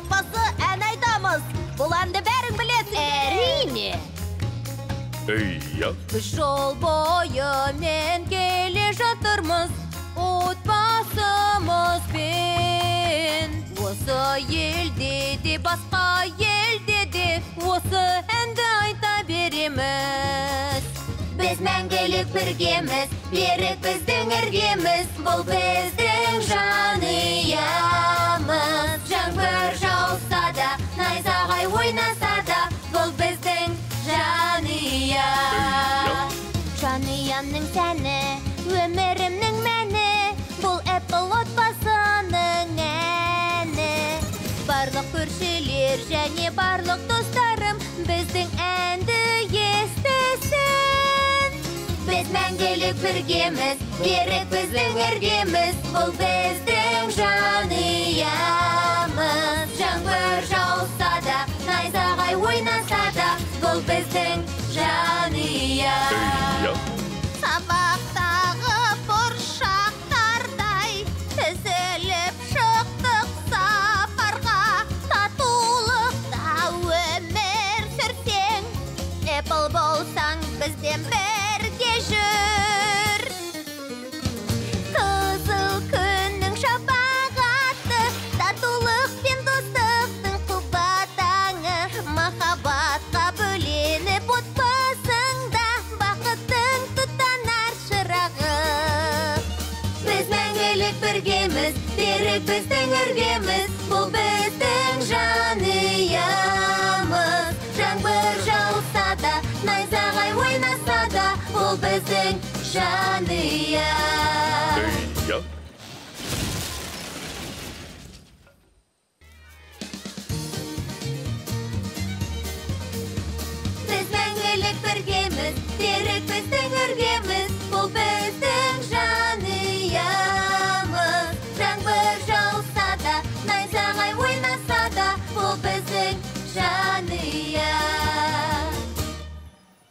отбасы ән айтамыз. Бұл әнді бәрің білесіңдер. Әрине. Біз жол бойымен келе жатырмыз, отбасымызбен. Осы елде де, басқа елде де, осы әнді айта береміз. Біз мәңгілік біргеміз, берік біздің іргеміз, бұл біздің жанұямыз. Жаңбыр жауса да, найзағай ойнаса да, бұл біздің жанұя. Жанұямның сәні, өмірімнің мәні, бұл Apple отбасының әні. Барлық көршілер және барлық достарым біздің әнді естісін. Біз мәңгілік біргеміз, берік біздің іргеміз, бұл біздің жанұямыз. Жаңбыр жауса да, найзағай ойнаса да, бұл біздің жанұя. Сабақтағы бұршақтардай тізіліп шықтық сапарға. Татулықта өмір сүрсең, Apple болсаң бізден бірге жүр. Қызыл күннің шапағаты, татулық пен достықтың қуатаңы, махаббатқа бөленіп отбасыңда бақыттың тұтанар шырағы. Біз мәңгілік біргеміз, берік біздің іргеміз, бұл біздің жанұямыз. Жаңбыр жауса да, найзағай ойнаса да, бұл біздің жанұя. Біз мәңгілік біргеміз, берік біздің іргеміз, бұл біздің жанұямыз. Жаңбыр жауса да, найзағай ойнаса да, бұл біздің жанұя.